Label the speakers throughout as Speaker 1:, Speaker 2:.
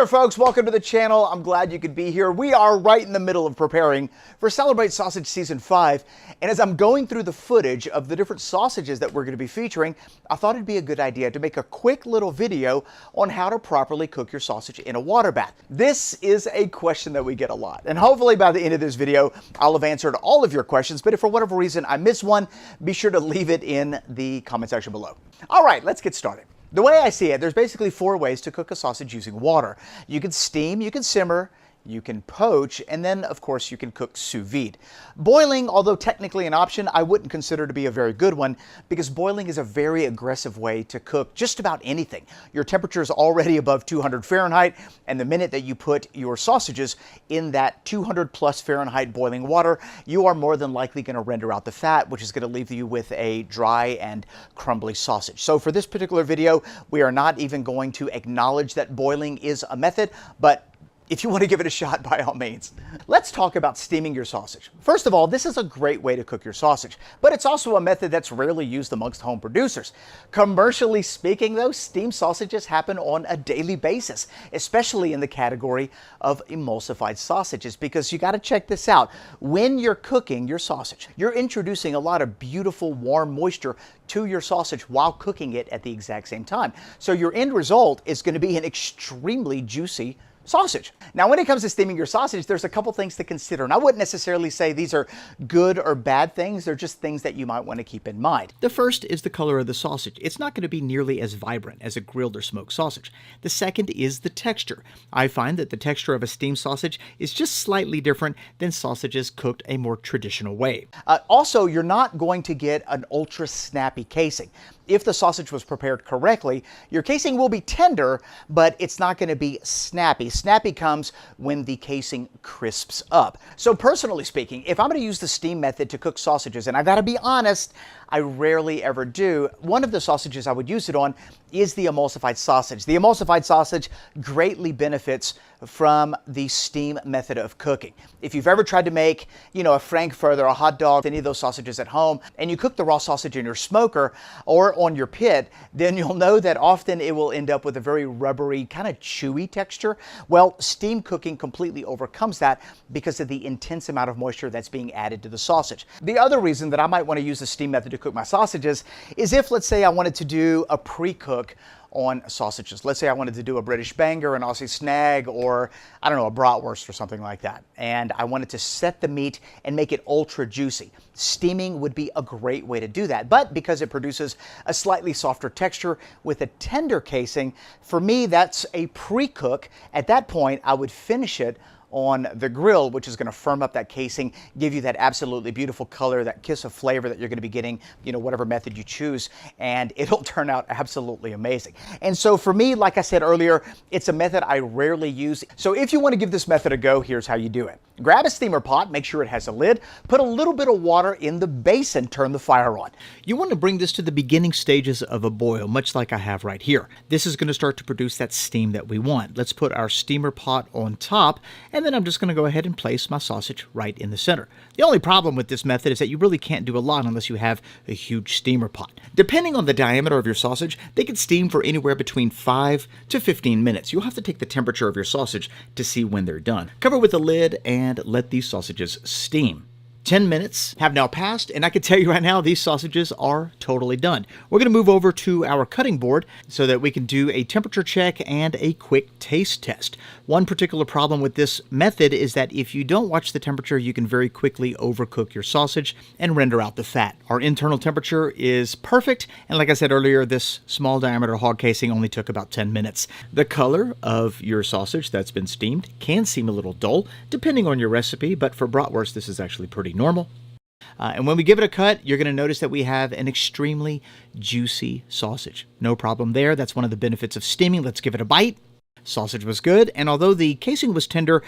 Speaker 1: there, folks. Welcome to the channel. I'm glad you could be here. We are right in the middle of preparing for Celebrate Sausage Season 5. And as I'm going through the footage of the different sausages that we're going to be featuring, I thought it'd be a good idea to make a quick little video on how to properly cook your sausage in a water bath. This is a question that we get a lot. And hopefully by the end of this video, I'll have answered all of your questions. But if for whatever reason I miss one, be sure to leave it in the comment section below. All right, let's get started. The way I see it, there's basically 4 ways to cook a sausage using water. You can steam, you can simmer, you can poach, and then, of course, you can cook sous vide. Boiling, although technically an option, I wouldn't consider to be a very good one because boiling is a very aggressive way to cook just about anything. Your temperature is already above 200 Fahrenheit, and the minute that you put your sausages in that 200 plus Fahrenheit boiling water, you are more than likely going to render out the fat, which is going to leave you with a dry and crumbly sausage. So for this particular video, we are not even going to acknowledge that boiling is a method, but if you want to give it a shot, by all means. Let's talk about steaming your sausage. First of all, this is a great way to cook your sausage, but it's also a method that's rarely used amongst home producers. Commercially speaking, though, steamed sausages happen on a daily basis, especially in the category of emulsified sausages, because you got to check this out. When you're cooking your sausage, you're introducing a lot of beautiful, warm moisture to your sausage while cooking it at the exact same time. So your end result is going to be an extremely juicy sausage. Now, when it comes to steaming your sausage, there's a couple things to consider, and I wouldn't necessarily say these are good or bad things. They're just things that you might want to keep in mind.
Speaker 2: The first is the color of the sausage. It's not going to be nearly as vibrant as a grilled or smoked sausage. The second is the texture. I find that the texture of a steamed sausage is just slightly different than sausages cooked a more traditional way.
Speaker 1: Also, you're not going to get an ultra snappy casing. If the sausage was prepared correctly, your casing will be tender, but it's not going to be snappy. Snappy comes when the casing crisps up. So personally speaking, if I'm going to use the steam method to cook sausages, and I got to be honest, I rarely ever do, one of the sausages I would use it on is the emulsified sausage. The emulsified sausage greatly benefits from the steam method of cooking. If you've ever tried to make, a frankfurter, a hot dog, any of those sausages at home, and you cook the raw sausage in your smoker or on your pit, then you'll know that often it will end up with a very rubbery, kind of chewy texture. Well, steam cooking completely overcomes that because of the intense amount of moisture that's being added to the sausage. The other reason that I might want to use the steam method to cook my sausages is if, let's say, I wanted to do a pre-cook on sausages. Let's say I wanted to do a British banger, an Aussie snag, or I don't know, a bratwurst or something like that. And I wanted to set the meat and make it ultra juicy. Steaming would be a great way to do that. But because it produces a slightly softer texture with a tender casing, for me, that's a pre-cook. At that point, I would finish it on the grill, which is going to firm up that casing, give you that absolutely beautiful color, that kiss of flavor that you're going to be getting, whatever method you choose, and it'll turn out absolutely amazing. And so for me, like I said earlier, it's a method I rarely use. So if you want to give this method a go, here's how you do it. Grab a steamer pot, make sure it has a lid, put a little bit of water in the basin, turn the fire on.
Speaker 2: You want to bring this to the beginning stages of a boil, much like I have right here. This is going to start to produce that steam that we want. Let's put our steamer pot on top, and then I'm just going to go ahead and place my sausage right in the center. The only problem with this method is that you really can't do a lot unless you have a huge steamer pot. Depending on the diameter of your sausage, they can steam for anywhere between 5 to 15 minutes. You'll have to take the temperature of your sausage to see when they're done. Cover with a lid and let these sausages steam. 10 minutes have now passed, and I can tell you right now, these sausages are totally done. We're going to move over to our cutting board so that we can do a temperature check and a quick taste test. One particular problem with this method is that if you don't watch the temperature, you can very quickly overcook your sausage and render out the fat. Our internal temperature is perfect, and like I said earlier, this small diameter hog casing only took about 10 minutes. The color of your sausage that's been steamed can seem a little dull, depending on your recipe, but for bratwurst, this is actually pretty normal. And when we give it a cut, you're going to notice that we have an extremely juicy sausage. No problem there. That's one of the benefits of steaming. Let's give it a bite. Sausage was good, and although the casing was tender,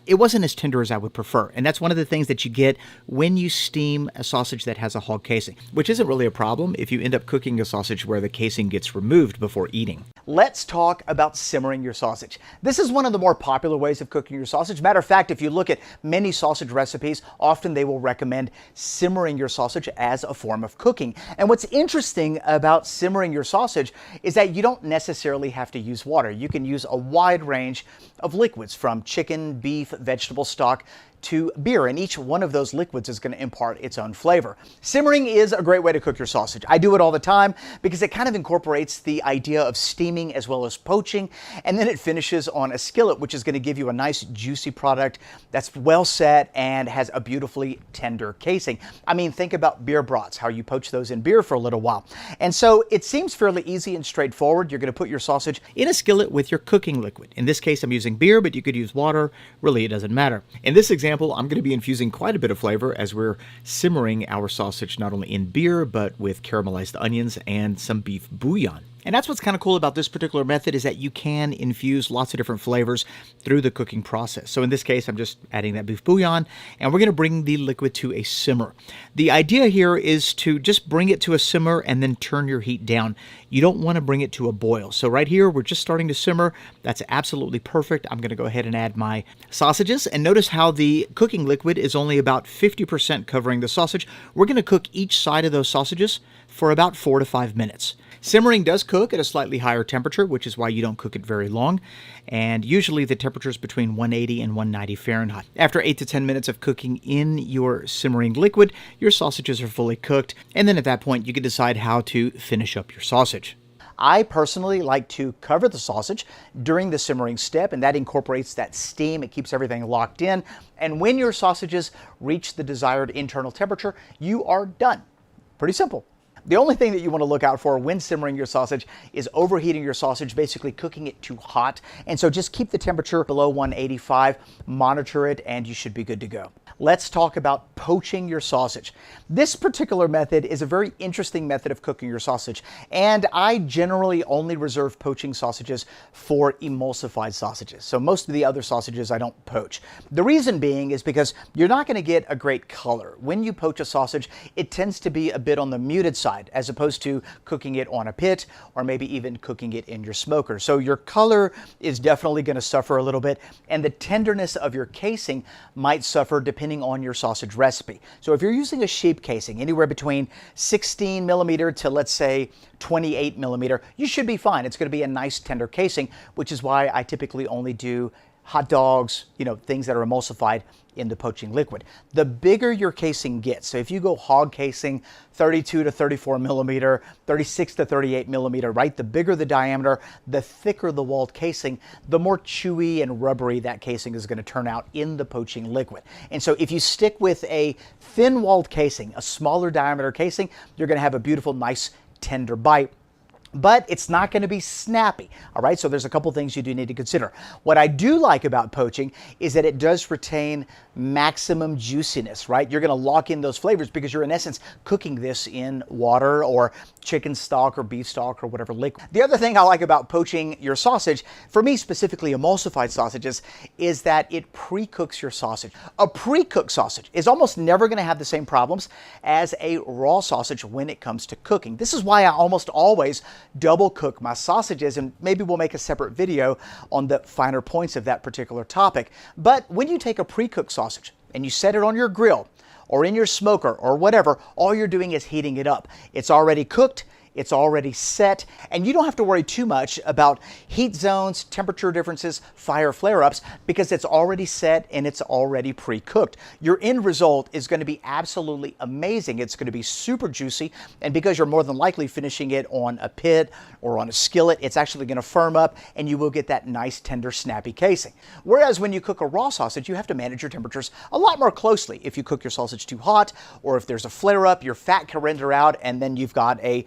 Speaker 2: it wasn't as tender as I would prefer. And that's one of the things that you get when you steam a sausage that has a hog casing, which isn't really a problem if you end up cooking a sausage where the casing gets removed before eating.
Speaker 1: Let's talk about simmering your sausage. This is one of the more popular ways of cooking your sausage. Matter of fact, if you look at many sausage recipes, often they will recommend simmering your sausage as a form of cooking. And what's interesting about simmering your sausage is that you don't necessarily have to use water. You can use a wide range of liquids, from chicken, beef, vegetable stock, to beer, and each one of those liquids is going to impart its own flavor. Simmering is a great way to cook your sausage. I do it all the time because it kind of incorporates the idea of steaming as well as poaching, and then it finishes on a skillet, which is going to give you a nice juicy product that's well set and has a beautifully tender casing. I mean, think about beer brats, how you poach those in beer for a little while. And so it seems fairly easy and straightforward. You're going to put your sausage
Speaker 2: In a skillet with your cooking liquid. In this case, I'm using beer, but you could use water. Really, it doesn't matter. In this example, I'm going to be infusing quite a bit of flavor as we're simmering our sausage not only in beer, but with caramelized onions and some beef bouillon. And that's what's kind of cool about this particular method, is that you can infuse lots of different flavors through the cooking process. So in this case, I'm just adding that beef bouillon, and we're going to bring the liquid to a simmer. The idea here is to just bring it to a simmer and then turn your heat down. You don't want to bring it to a boil. So right here, we're just starting to simmer. That's absolutely perfect. I'm going to go ahead and add my sausages, and notice how the cooking liquid is only about 50% covering the sausage. We're going to cook each side of those sausages for about 4 to 5 minutes. Simmering does cook at a slightly higher temperature, which is why you don't cook it very long. And usually the temperature is between 180 and 190 Fahrenheit. After 8 to 10 minutes of cooking in your simmering liquid, your sausages are fully cooked. And then at that point, you can decide how to finish up your sausage.
Speaker 1: I personally like to cover the sausage during the simmering step, and that incorporates that steam. It keeps everything locked in. And when your sausages reach the desired internal temperature, you are done. Pretty simple. The only thing that you want to look out for when simmering your sausage is overheating your sausage, basically cooking it too hot. And so just keep the temperature below 185, monitor it, and you should be good to go. Let's talk about poaching your sausage. This particular method is a very interesting method of cooking your sausage, and I generally only reserve poaching sausages for emulsified sausages. So most of the other sausages I don't poach. The reason being is because you're not going to get a great color. When you poach a sausage, it tends to be a bit on the muted side, as opposed to cooking it on a pit or maybe even cooking it in your smoker. So your color is definitely going to suffer a little bit, and the tenderness of your casing might suffer depending on your sausage recipe. So if you're using a sheep casing, anywhere between 16 millimeter to, let's say, 28 millimeter, you should be fine. It's going to be a nice tender casing, which is why I typically only do hot dogs, things that are emulsified in the poaching liquid. The bigger your casing gets, so if you go hog casing, 32 to 34 millimeter, 36 to 38 millimeter, right? The bigger the diameter, the thicker the walled casing, the more chewy and rubbery that casing is going to turn out in the poaching liquid. And so if you stick with a thin walled casing, a smaller diameter casing, you're going to have a beautiful, nice, tender bite. But it's not going to be snappy, all right? So there's a couple things you do need to consider. What I do like about poaching is that it does retain maximum juiciness, right? You're going to lock in those flavors because you're in essence cooking this in water or chicken stock or beef stock or whatever liquid. The other thing I like about poaching your sausage, for me specifically emulsified sausages, is that it pre-cooks your sausage. A pre-cooked sausage is almost never going to have the same problems as a raw sausage when it comes to cooking. This is why I almost always double cook my sausages, and maybe we'll make a separate video on the finer points of that particular topic. But when you take a pre-cooked sausage and you set it on your grill or in your smoker or whatever, all you're doing is heating it up. It's already cooked, it's already set, and you don't have to worry too much about heat zones, temperature differences, fire flare-ups, because it's already set and it's already pre-cooked. Your end result is going to be absolutely amazing. It's going to be super juicy, and because you're more than likely finishing it on a pit or on a skillet, it's actually going to firm up and you will get that nice, tender, snappy casing. Whereas when you cook a raw sausage, you have to manage your temperatures a lot more closely. If you cook your sausage too hot, or if there's a flare-up, your fat can render out, and then you've got a,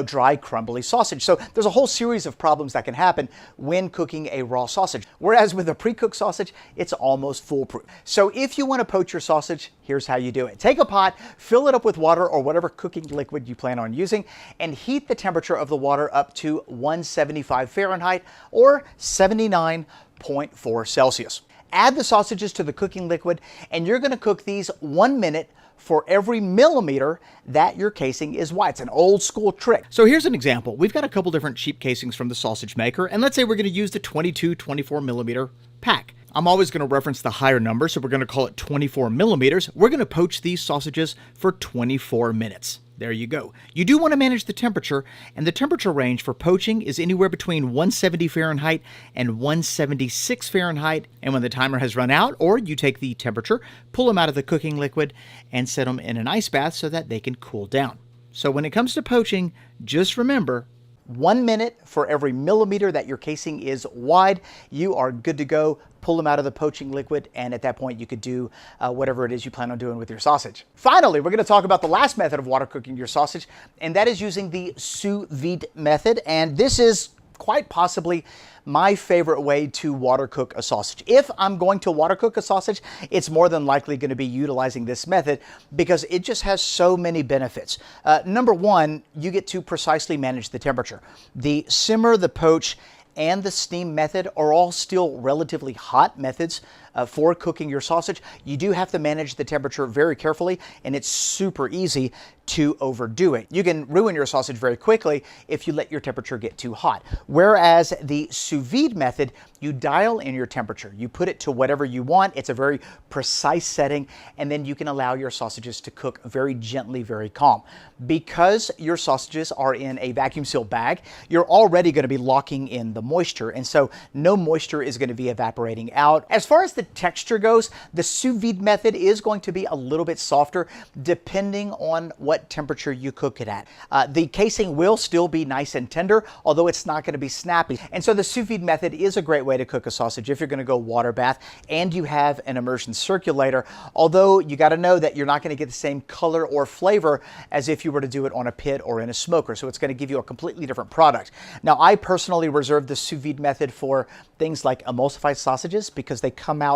Speaker 1: dry, crumbly sausage. So there's a whole series of problems that can happen when cooking a raw sausage. Whereas with a pre-cooked sausage, it's almost foolproof. So if you want to poach your sausage, here's how you do it. Take a pot, fill it up with water or whatever cooking liquid you plan on using, and heat the temperature of the water up to 175 Fahrenheit or 79.4 Celsius. Add the sausages to the cooking liquid, and you're going to cook these 1 minute for every millimeter that your casing is wide. It's an old school trick.
Speaker 2: So here's an example. We've got a couple different cheap casings from the sausage maker, and let's say we're going to use the 22, 24 millimeter pack. I'm always going to reference the higher number, so we're going to call it 24 millimeters. We're going to poach these sausages for 24 minutes. There you go. You do want to manage the temperature, and the temperature range for poaching is anywhere between 170 Fahrenheit and 176 Fahrenheit. And when the timer has run out, or you take the temperature, pull them out of the cooking liquid and set them in an ice bath so that they can cool down. So when it comes to poaching, just remember,
Speaker 1: 1 minute for every millimeter that your casing is wide. You are good to go. Pull them out of the poaching liquid, and at that point you could do whatever it is you plan on doing with your sausage. Finally, we're going to talk about the last method of water cooking your sausage, and that is using the sous vide method. And this is quite possibly my favorite way to water cook a sausage. If I'm going to water cook a sausage, it's more than likely going to be utilizing this method because it just has so many benefits. Number one, you get to precisely manage the temperature. The simmer, the poach, and the steam method are all still relatively hot methods for cooking your sausage. You do have to manage the temperature very carefully, and it's super easy to overdo it. You can ruin your sausage very quickly if you let your temperature get too hot. Whereas the sous vide method, you dial in your temperature. You put it to whatever you want. It's a very precise setting, and then you can allow your sausages to cook very gently, very calm. Because your sausages are in a vacuum sealed bag, you're already going to be locking in the moisture, and so no moisture is going to be evaporating out. As far as the texture goes, the sous vide method is going to be a little bit softer depending on what temperature you cook it at. The casing will still be nice and tender, although it's not going to be snappy. And so the sous vide method is a great way to cook a sausage if you're going to go water bath and you have an immersion circulator, although you got to know that you're not going to get the same color or flavor as if you were to do it on a pit or in a smoker. So it's going to give you a completely different product. Now, I personally reserve the sous vide method for things like emulsified sausages because they come out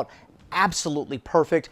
Speaker 1: absolutely perfect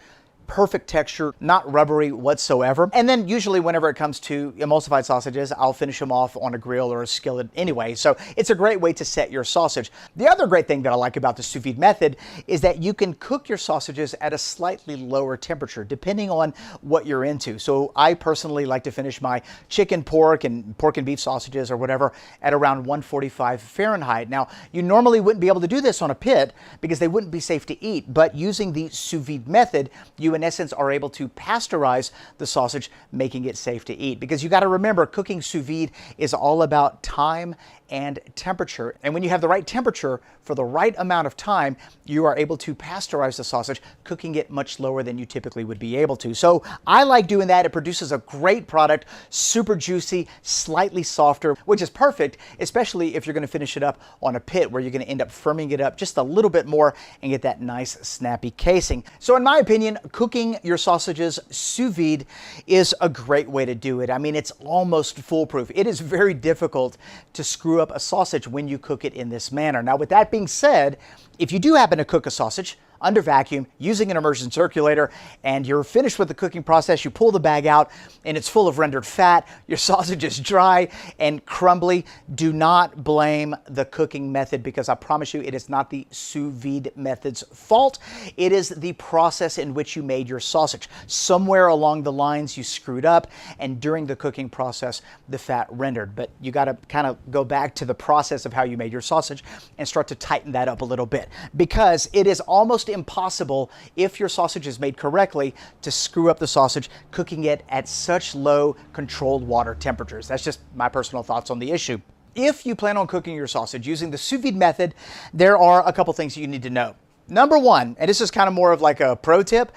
Speaker 1: texture, not rubbery whatsoever. And then usually whenever it comes to emulsified sausages, I'll finish them off on a grill or a skillet anyway. So it's a great way to set your sausage. The other great thing that I like about the sous vide method is that you can cook your sausages at a slightly lower temperature depending on what you're into. So I personally like to finish my chicken, pork and beef sausages or whatever at around 145 Fahrenheit. Now, you normally wouldn't be able to do this on a pit because they wouldn't be safe to eat, but using the sous vide method, you in essence are able to pasteurize the sausage, making it safe to eat. Because you got to remember, cooking sous vide is all about time and temperature. And when you have the right temperature for the right amount of time, you are able to pasteurize the sausage, cooking it much lower than you typically would be able to. So I like doing that. It produces a great product, super juicy, slightly softer, which is perfect, especially if you're going to finish it up on a pit where you're going to end up firming it up just a little bit more and get that nice snappy casing. So in my opinion, cooking your sausages sous vide is a great way to do it. I mean, it's almost foolproof. It is very difficult to screw up a sausage when you cook it in this manner. Now, with that being said, if you do happen to cook a sausage under vacuum using an immersion circulator and you're finished with the cooking process, you pull the bag out and it's full of rendered fat, your sausage is dry and crumbly, do not blame the cooking method because I promise you it is not the sous vide method's fault. It is the process in which you made your sausage. Somewhere along the lines you screwed up and during the cooking process the fat rendered. But you got to kind of go back to the process of how you made your sausage and start to tighten that up a little bit because it is almost impossible, if your sausage is made correctly, to screw up the sausage cooking it at such low controlled water temperatures. That's just my personal thoughts on the issue. If you plan on cooking your sausage using the sous vide method, there are a couple things you need to know. Number one, and this is kind of more of like a pro tip,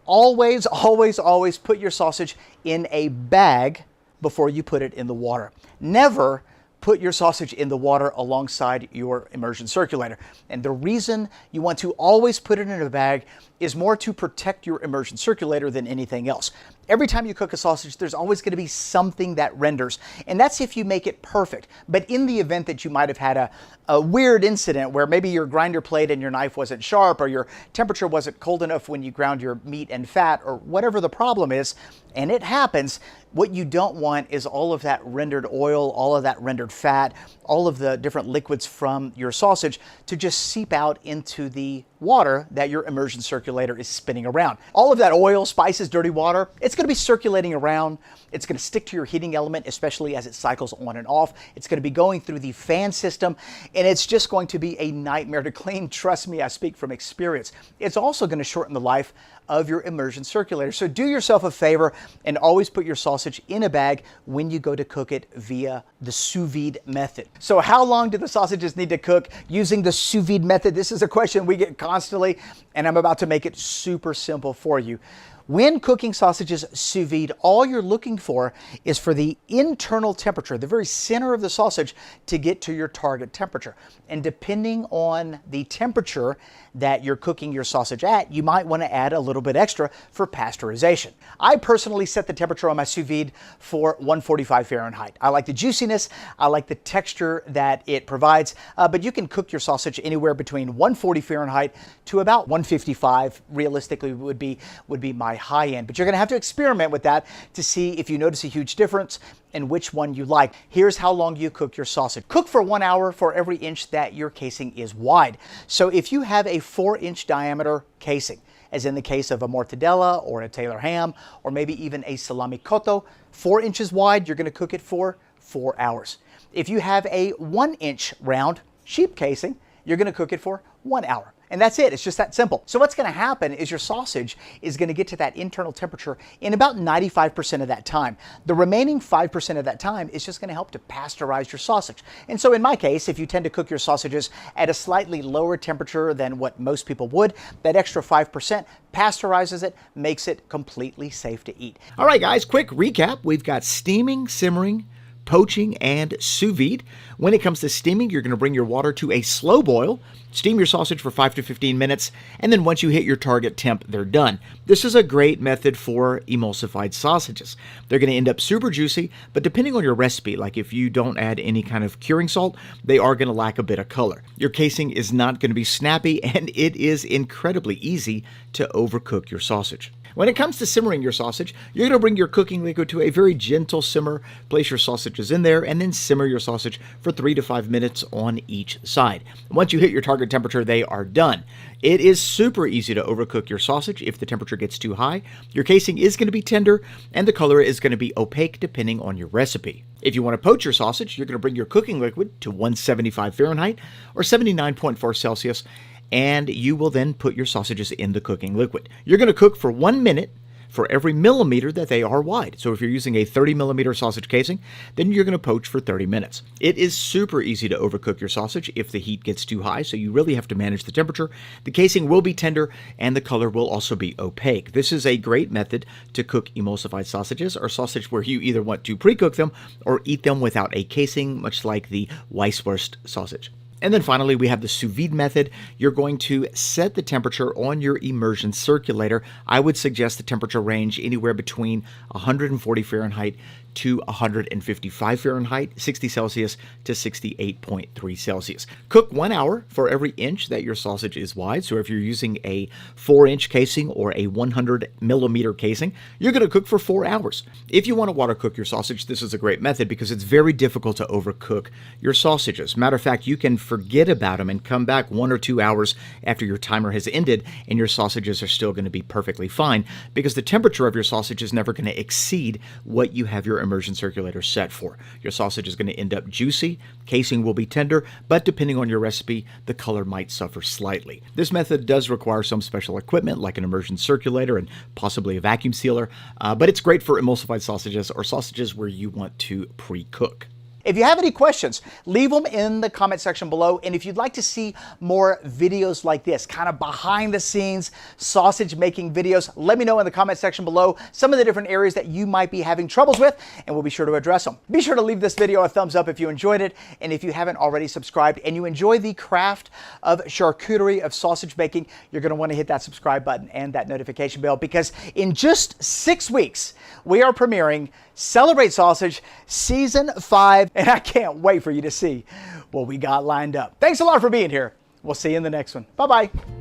Speaker 1: always put your sausage in a bag before you put it in the water. Never put your sausage in the water alongside your immersion circulator. And the reason you want to always put it in a bag is more to protect your immersion circulator than anything else. Every time you cook a sausage, there's always going to be something that renders, and that's if you make it perfect. But in the event that you might have had a weird incident where maybe your grinder plate and your knife wasn't sharp, or your temperature wasn't cold enough when you ground your meat and fat, or whatever the problem is, and it happens, what you don't want is all of that rendered oil, all of that rendered fat, all of the different liquids from your sausage to just seep out into the water that your immersion circulator is spinning around. All of that oil, spices, dirty water, it's going to be circulating around. It's going to stick to your heating element, especially as it cycles on and off. It's going to be going through the fan system, and it's just going to be a nightmare to clean. Trust me, I speak from experience. It's also going to shorten the life of your immersion circulator. So do yourself a favor and always put your sausage in a bag when you go to cook it via the sous vide method. So how long do the sausages need to cook using the sous vide method? This is a question we get constantly, and I'm about to make it super simple for you. When cooking sausages sous vide, all you're looking for is for the internal temperature, the very center of the sausage, to get to your target temperature. And depending on the temperature that you're cooking your sausage at, you might want to add a little bit extra for pasteurization. I personally set the temperature on my sous vide for 145 Fahrenheit. I like the juiciness, I like the texture that it provides, but you can cook your sausage anywhere between 140 Fahrenheit to about 155, realistically would be my high end. But you're going to have to experiment with that to see if you notice a huge difference and which one you like. Here's how long you cook your sausage. Cook for 1 hour for every inch that your casing is wide. So if you have a 4-inch diameter casing, as in the case of a mortadella or a Taylor ham, or maybe even a salami cotto, 4 inches wide, you're going to cook it for 4 hours. If you have a 1-inch round sheep casing, you're going to cook it for 1 hour. And that's it. It's just that simple. So what's going to happen is your sausage is going to get to that internal temperature in about 95% of that time. The remaining 5% of that time is just going to help to pasteurize your sausage. And so in my case, if you tend to cook your sausages at a slightly lower temperature than what most people would, that extra 5% pasteurizes it, makes it completely safe to eat.
Speaker 2: All right, guys, quick recap. We've got steaming, simmering, poaching, and sous vide. When it comes to steaming, you're going to bring your water to a slow boil, steam your sausage for 5 to 15 minutes, and then once you hit your target temp, they're done. This is a great method for emulsified sausages. They're going to end up super juicy, but depending on your recipe, like if you don't add any kind of curing salt, they are going to lack a bit of color. Your casing is not going to be snappy, and it is incredibly easy to overcook your sausage. When it comes to simmering your sausage, you're going to bring your cooking liquid to a very gentle simmer, place your sausages in there, and then simmer your sausage for 3 to 5 minutes on each side. Once you hit your target temperature, they are done. It is super easy to overcook your sausage if the temperature gets too high. Your casing is going to be tender, and the color is going to be opaque depending on your recipe. If you want to poach your sausage, you're going to bring your cooking liquid to 175 Fahrenheit or 79.4 Celsius, and you will then put your sausages in the cooking liquid. You're going to cook for 1 minute for every millimeter that they are wide. So if you're using a 30 millimeter sausage casing, then you're going to poach for 30 minutes. It is super easy to overcook your sausage if the heat gets too high, so you really have to manage the temperature. The casing will be tender, and the color will also be opaque. This is a great method to cook emulsified sausages, or sausage where you either want to pre-cook them or eat them without a casing, much like the Weisswurst sausage. And then finally, we have the sous vide method. You're going to set the temperature on your immersion circulator. I would suggest the temperature range anywhere between 140 Fahrenheit to 155 Fahrenheit, 60 Celsius to 68.3 Celsius. Cook 1 hour for every inch that your sausage is wide. So if you're using a 4-inch casing or a 100 millimeter casing, you're going to cook for 4 hours. If you want to water cook your sausage, this is a great method because it's very difficult to overcook your sausages. Matter of fact, you can forget about them and come back 1 or 2 hours after your timer has ended, and your sausages are still going to be perfectly fine because the temperature of your sausage is never going to exceed what you have your immersion circulator set for. Your sausage is going to end up juicy, casing will be tender, but depending on your recipe, the color might suffer slightly. This method does require some special equipment like an immersion circulator and possibly a vacuum sealer, but it's great for emulsified sausages or sausages where you want to pre-cook.
Speaker 1: If you have any questions, leave them in the comment section below. And if you'd like to see more videos like this, kind of behind the scenes sausage making videos, let me know in the comment section below some of the different areas that you might be having troubles with, and we'll be sure to address them. Be sure to leave this video a thumbs up if you enjoyed it. And if you haven't already subscribed and you enjoy the craft of charcuterie of sausage making, you're going to want to hit that subscribe button and that notification bell, because in just 6 weeks, we are premiering Celebrate Sausage Season 5, and I can't wait for you to see what we got lined up. Thanks a lot for being here. We'll see you in the next one. Bye-bye.